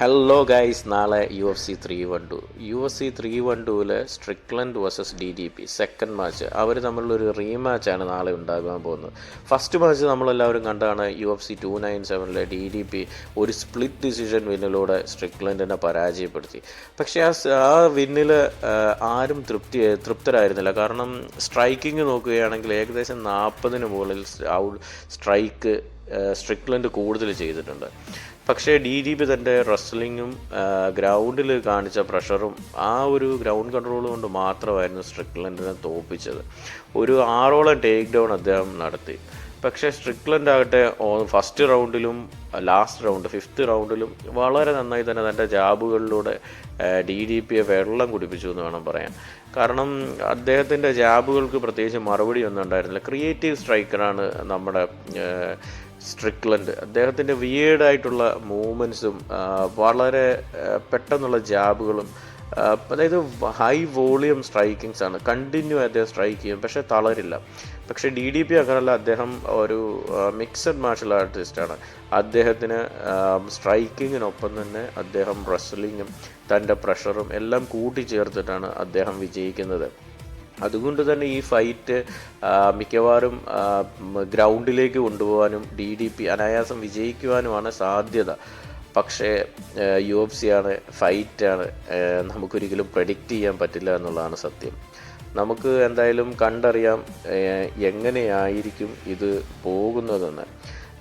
Hello guys, നാളെ UFC 312. UFC 312 Strickland versus DDP second match. അവർ തമ്മിലൊരു റീമാച്ചാണ് നാളെ ഉണ്ടാകാൻ പോകുന്നത്. ഫസ്റ്റ് മാച്ച് നമ്മളെല്ലാവരും കണ്ടാണ് UFC 297 DDP ഒരു സ്പ്ലിറ്റ് ഡിസിഷൻ വിന്നിലൂടെ സ്ട്രിക്ലൻഡിനെ പരാജയപ്പെടുത്തി. പക്ഷേ ആ വിന്നിൽ ആരും തൃപ്തരായിരുന്നില്ല. കാരണം സ്ട്രൈക്കിങ് നോക്കുകയാണെങ്കിൽ ഏകദേശം 40-ന് മുകളിൽ സ്ട്രൈക്ക് സ്ട്രിക്ലൻഡ് കൂടുതൽ ചെയ്തിട്ടുണ്ട്. പക്ഷേ DDP തൻ്റെ റെസ്ലിങ്ങും ഗ്രൗണ്ടിൽ കാണിച്ച പ്രഷറും ആ ഒരു ഗ്രൗണ്ട് കൺട്രോൾ കൊണ്ട് മാത്രമായിരുന്നു സ്ട്രിക്ലൻഡിനെ തോൽപ്പിച്ചത്. ഒരു 6ഓളം ടേക്ക് ഡൗൺ അദ്ദേഹം നടത്തി. പക്ഷേ സ്ട്രിക്ലൻഡ് ആകട്ടെ ഫസ്റ്റ് റൗണ്ടിലും ലാസ്റ്റ് റൗണ്ട് 5th റൗണ്ടിലും വളരെ നന്നായി തന്നെ തൻ്റെ ജാബുകളിലൂടെ DDPയെ വെള്ളം കുടിപ്പിച്ചു എന്ന് വേണം പറയാൻ. കാരണം അദ്ദേഹത്തിൻ്റെ ജാബുകൾക്ക് പ്രത്യേകിച്ച് മറുപടി ഒന്നും ഉണ്ടായിരുന്നില്ല. ക്രിയേറ്റീവ് സ്ട്രൈക്കറാണ് നമ്മുടെ സ്ട്രിക്ലൻഡ്. അദ്ദേഹത്തിൻ്റെ വിയേർഡായിട്ടുള്ള മൂവ്മെൻറ്റ്സും വളരെ പെട്ടെന്നുള്ള ജാബുകളും, അതായത് ഹൈ വോളിയം സ്ട്രൈക്കിങ്സ് ആണ്. കണ്ടിന്യൂ അദ്ദേഹം സ്ട്രൈക്ക് ചെയ്യും, പക്ഷേ തളരില്ല. പക്ഷേ DDP അങ്ങനല്ല. അദ്ദേഹം ഒരു മിക്സഡ് മാർഷൽ ആർട്ടിസ്റ്റാണ്. അദ്ദേഹത്തിന് സ്ട്രൈക്കിങ്ങിനൊപ്പം തന്നെ അദ്ദേഹം റെസ്ലിങ്ങും തൻ്റെ പ്രഷറും എല്ലാം കൂട്ടിച്ചേർത്തിട്ടാണ് അദ്ദേഹം വിജയിക്കുന്നത്. അതുകൊണ്ട് തന്നെ ഈ ഫൈറ്റ് മിക്കവാറും ഗ്രൗണ്ടിലേക്ക് കൊണ്ടുപോകാനും DDP അനായാസം വിജയിക്കുവാനുമാണ് സാധ്യത. പക്ഷേ UFC ആണ്, ഫൈറ്റാണ്, നമുക്കൊരിക്കലും പ്രെഡിക്റ്റ് ചെയ്യാൻ പറ്റില്ല എന്നുള്ളതാണ് സത്യം. നമുക്ക് എന്തായാലും കണ്ടറിയാം എങ്ങനെയായിരിക്കും ഇത് പോകുന്നതെന്ന്.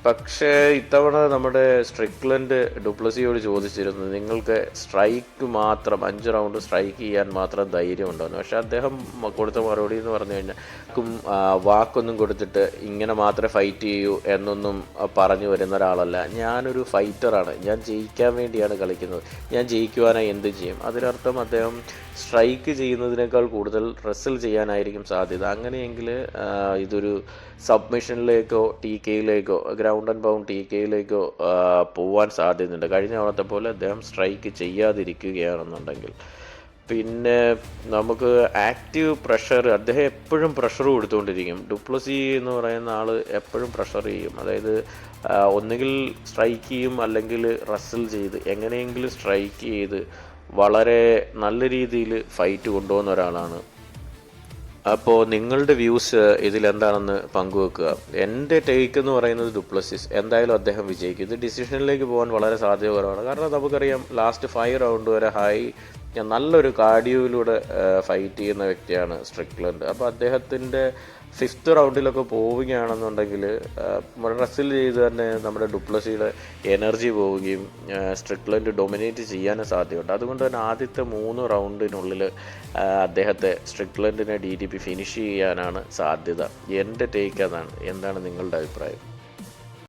പക്ഷേ ഇത്തവണ നമ്മുടെ സ്ട്രിക്ലൻഡ് ഡുപ്ലസിയോട് ചോദിച്ചിരുന്നു, നിങ്ങൾക്ക് സ്ട്രൈക്ക് മാത്രം 5 റൗണ്ട് സ്ട്രൈക്ക് ചെയ്യാൻ മാത്രം ധൈര്യം ഉണ്ടോയെന്ന്. പക്ഷേ അദ്ദേഹം കൊടുത്ത മറുപടി എന്ന് പറഞ്ഞു കഴിഞ്ഞാൽ വാക്കൊന്നും കൊടുത്തിട്ട് ഇങ്ങനെ മാത്രമേ ഫൈറ്റ് ചെയ്യൂ എന്നൊന്നും പറഞ്ഞു വരുന്ന ഒരാളല്ല. ഞാനൊരു ഫൈറ്ററാണ്, ഞാൻ ജയിക്കാൻ വേണ്ടിയാണ് കളിക്കുന്നത്, ഞാൻ ജയിക്കുവാനായി എന്ത് ചെയ്യും. അതിനർത്ഥം അദ്ദേഹം സ്ട്രൈക്ക് ചെയ്യുന്നതിനേക്കാൾ കൂടുതൽ റെസ്ൽ ചെയ്യാനായിരിക്കും സാധ്യത. അങ്ങനെയെങ്കിൽ ഇതൊരു സബ്മിഷനിലേക്കോ TKയിലേക്കോ ഗ്രൗണ്ട് ആൻഡ് പൗണ്ട് TKയിലേക്കോ പോവാൻ സാധ്യതയുണ്ട്. കഴിഞ്ഞ തവണത്തെ പോലെ അദ്ദേഹം സ്ട്രൈക്ക് ചെയ്യാതിരിക്കുകയാണെന്നുണ്ടെങ്കിൽ. പിന്നെ നമുക്ക് ആക്റ്റീവ് പ്രഷർ, അദ്ദേഹം എപ്പോഴും പ്രഷർ കൊടുത്തുകൊണ്ടിരിക്കും. ഡുപ്ലസി എന്ന് പറയുന്ന ആൾ എപ്പോഴും പ്രഷർ ചെയ്യും. അതായത് ഒന്നുകിൽ സ്ട്രൈക്ക് ചെയ്യും, അല്ലെങ്കിൽ റെസ്ൽ ചെയ്ത് എങ്ങനെയെങ്കിലും സ്ട്രൈക്ക് ചെയ്ത് വളരെ നല്ല രീതിയിൽ ഫൈറ്റ് കൊണ്ടുപോകുന്ന ഒരാളാണ്. അപ്പോൾ നിങ്ങളുടെ വ്യൂസ് ഇതിലെന്താണെന്ന് പങ്കുവെക്കുക. എൻ്റെ ടേക്ക് എന്ന് പറയുന്നത് ഡുപ്ലസിസ് എന്തായാലും അദ്ദേഹം വിജയിക്കും. ഇത് ഡിസിഷനിലേക്ക് പോകാൻ വളരെ സാധ്യത കുറവാണ്. കാരണം നമുക്കറിയാം ലാസ്റ്റ് 5 റൗണ്ട് വരെ നല്ലൊരു കാർഡിയോയിലൂടെ ഫൈറ്റ് ചെയ്യുന്ന വ്യക്തിയാണ് സ്ട്രിക്ലൻഡ്. അപ്പോൾ അദ്ദേഹത്തിൻ്റെ 5th റൗണ്ടിലൊക്കെ പോവുകയാണെന്നുണ്ടെങ്കിൽ റെസ്ൽ ചെയ്ത് തന്നെ നമ്മുടെ ഡുപ്ലസിയുടെ എനർജി പോവുകയും സ്ട്രിക്ലൻഡ് ഡൊമിനേറ്റ് ചെയ്യാനും സാധ്യതയുണ്ട്. അതുകൊണ്ട് തന്നെ ആദ്യത്തെ 3 റൗണ്ടിനുള്ളിൽ അദ്ദേഹത്തെ സ്ട്രിക്ലൻഡിനെ DDP ഫിനിഷ് ചെയ്യാനാണ് സാധ്യത. എൻ്റെ ടേക്ക് അതാണ്. എന്താണ് നിങ്ങളുടെ അഭിപ്രായം?